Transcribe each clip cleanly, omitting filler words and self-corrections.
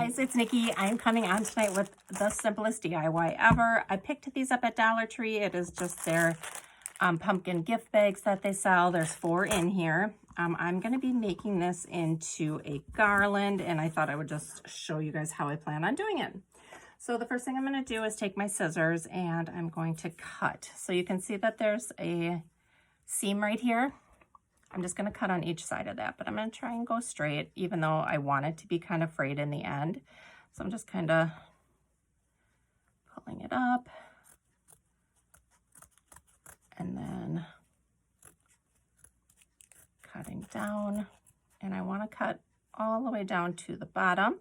guys, it's Nikki. I'm coming on tonight with the simplest DIY ever. I picked these up at Dollar Tree. It is just their pumpkin gift bags that they sell. There's 4 in here. I'm going to be making this into a garland, and I thought I would just show you guys how I plan on doing it. So the first thing I'm going to do is take my scissors and I'm going to cut. So you can see that there's a seam right here. I'm just going to cut on each side of that, but I'm going to try and go straight, even though I want it to be kind of frayed in the end. So I'm just kind of pulling it up and then cutting down. And I want to cut all the way down to the bottom.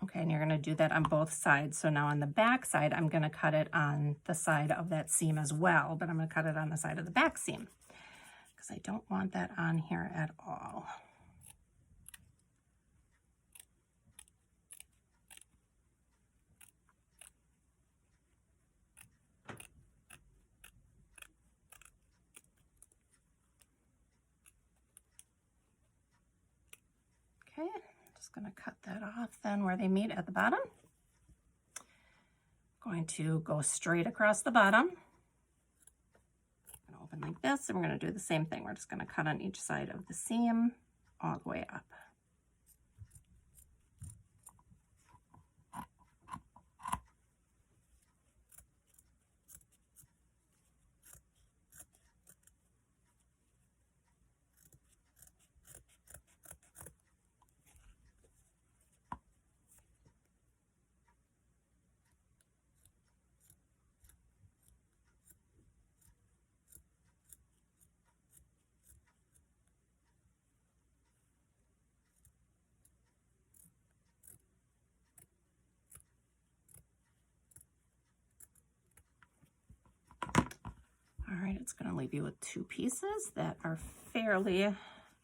Okay, and you're going to do that on both sides. So now on the back side, I'm going to cut it on the side of that seam as well, but I'm going to cut it on the side of the back seam because I don't want that on here at all. Okay. Just going to cut that off then where they meet at the bottom. Going to go straight across the bottom. Gonna open like this, and we're going to do the same thing. We're just going to cut on each side of the seam all the way up. All right, it's going to leave you with 2 pieces that are fairly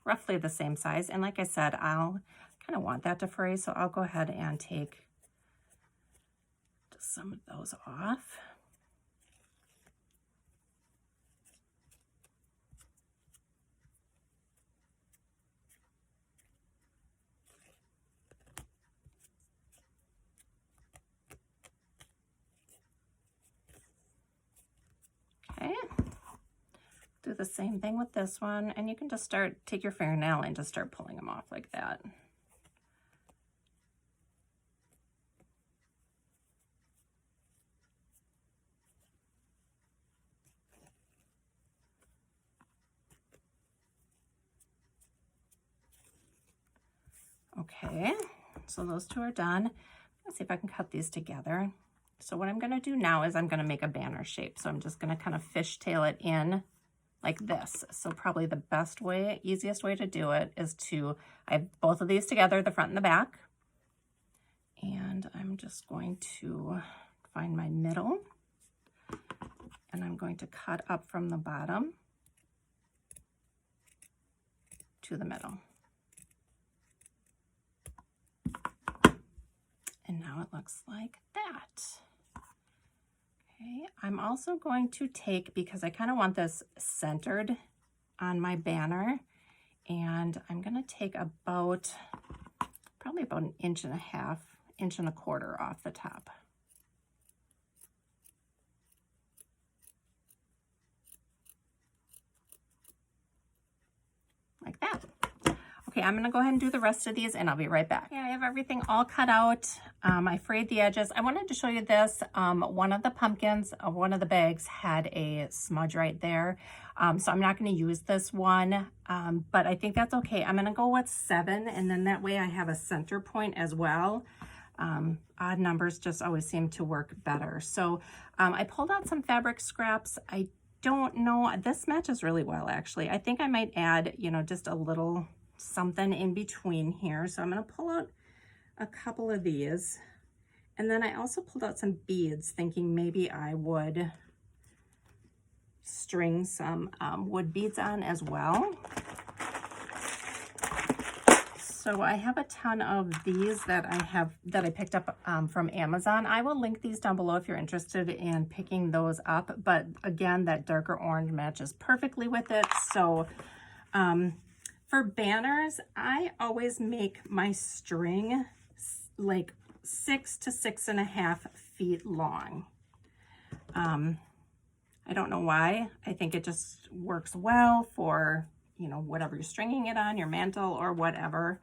roughly the same size. And like I said, I'll kind of want that to fray, so I'll go ahead and take just some of those off. Okay, do the same thing with this one, and you can just take your fingernail and just start pulling them off like that. Okay, so those 2 are done. Let's see if I can cut these together. So what I'm going to do now is I'm going to make a banner shape. So I'm just going to kind of fishtail it in like this. So probably the best way, easiest way to do it is I have both of these together, the front and the back. And I'm just going to find my middle. And I'm going to cut up from the bottom to the middle. And now it looks like that. Okay, I'm also going to take, because I kind of want this centered on my banner, and I'm going to take probably about 1.5 inches, 1.25 inches off the top. Like that. Okay, I'm going to go ahead and do the rest of these, and I'll be right back. Okay, I have everything all cut out. I frayed the edges. I wanted to show you this. One of the pumpkins, one of the bags had a smudge right there. So I'm not going to use this one, but I think that's okay. I'm going to go with 7, and then that way I have a center point as well. Odd numbers just always seem to work better. So I pulled out some fabric scraps. I don't know. This matches really well, actually. I think I might add, just a little something in between here. So I'm going to pull out a couple of these, and then I also pulled out some beads, thinking maybe I would string some wood beads on as well. So I have a ton of these that I picked up from Amazon. I will link these down below if you're interested in picking those up. But again, that darker orange matches perfectly with it. So for banners, I always make my string like 6 to 6.5 feet long. I don't know why. I think it just works well for, you know, whatever you're stringing it on, your mantle or whatever.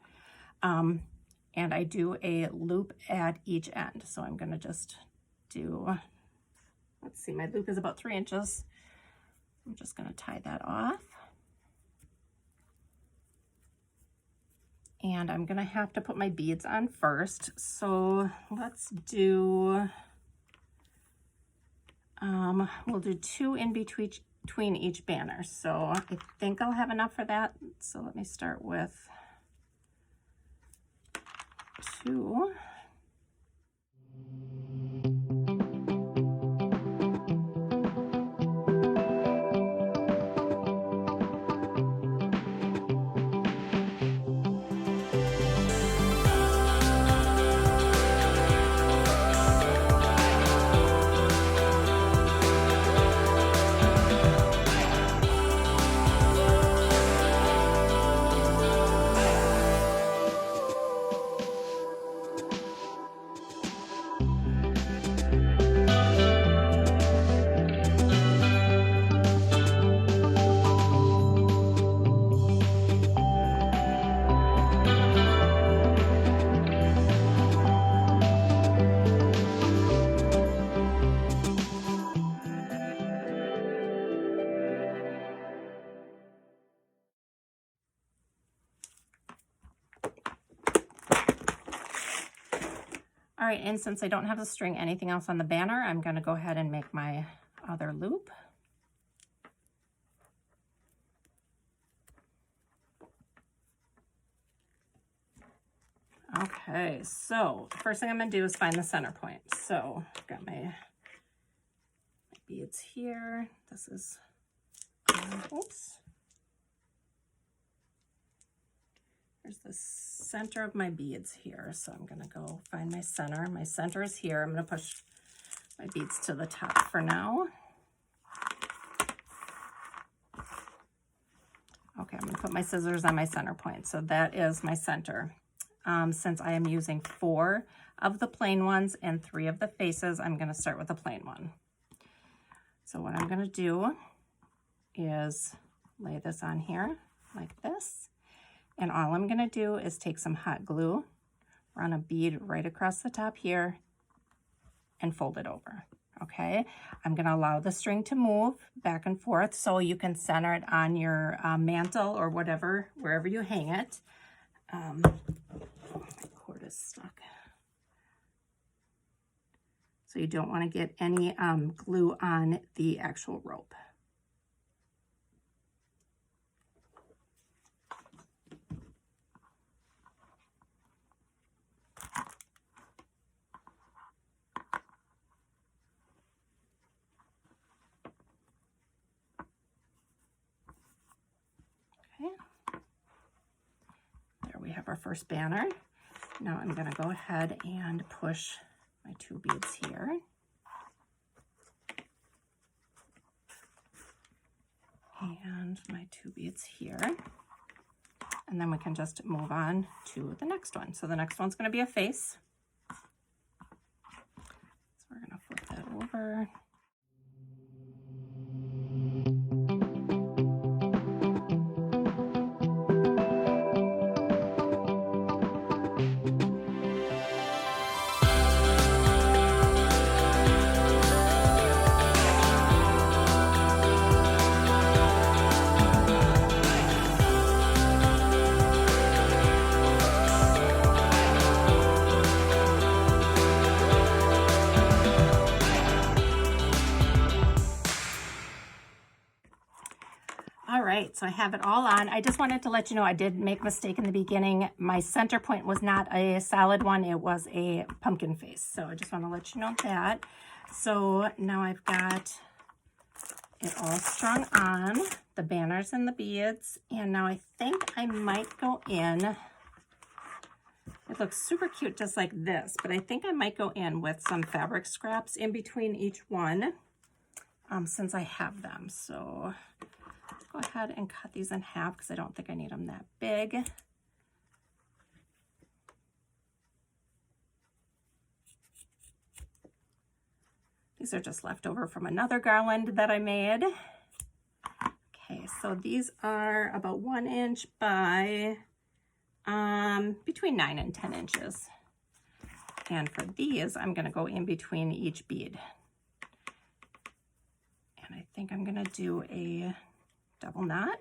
And I do a loop at each end. So I'm going to just do, let's see, my loop is about 3 inches. I'm just going to tie that off. And I'm going to have to put my beads on first. So let's do, we'll do 2 in between each banner. So I think I'll have enough for that. So let me start with 2. All right, and since I don't have to string anything else on the banner, I'm going to go ahead and make my other loop. Okay, so first thing I'm going to do is find the center point. So I've got my beads here. This is, oops. There's the center of my beads here. So I'm going to go find my center. My center is here. I'm going to push my beads to the top for now. Okay, I'm going to put my scissors on my center point. So that is my center. Since I am using 4 of the plain ones and 3 of the faces, I'm going to start with the plain one. So what I'm going to do is lay this on here like this. And all I'm going to do is take some hot glue, run a bead right across the top here, and fold it over. Okay, I'm going to allow the string to move back and forth so you can center it on your mantle or whatever, wherever you hang it. Oh, my cord is stuck. So you don't want to get any glue on the actual rope. There we have our first banner. Now I'm going to go ahead and push my 2 beads here. And my 2 beads here. And then we can just move on to the next one. So the next one's going to be a face. So we're going to flip that over. All right, so I have it all on. I just wanted to let you know I did make a mistake in the beginning. My center point was not a solid one. It was a pumpkin face. So I just want to let you know that. So now I've got it all strung on, the banners and the beads. And now I think I might go in It looks super cute just like this, but I think I might go in with some fabric scraps in between each one since I have them. So go ahead and cut these in half because I don't think I need them that big. These are just left over from another garland that I made. Okay, so these are about 1 inch by between 9 and 10 inches. And for these, I'm going to go in between each bead. And I think I'm going to do a double knot.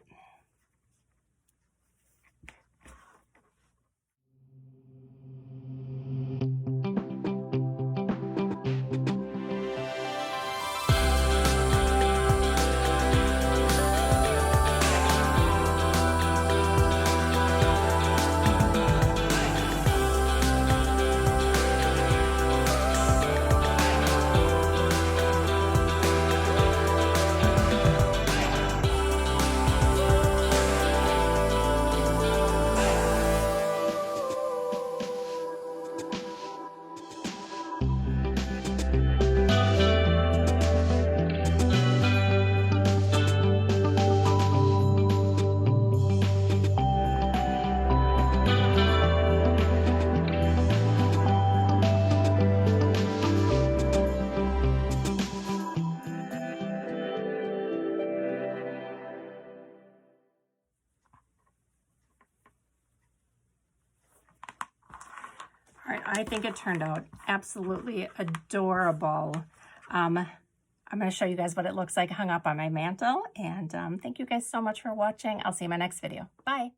All right, I think it turned out absolutely adorable. I'm going to show you guys what it looks like hung up on my mantle. And thank you guys so much for watching. I'll see you in my next video. Bye.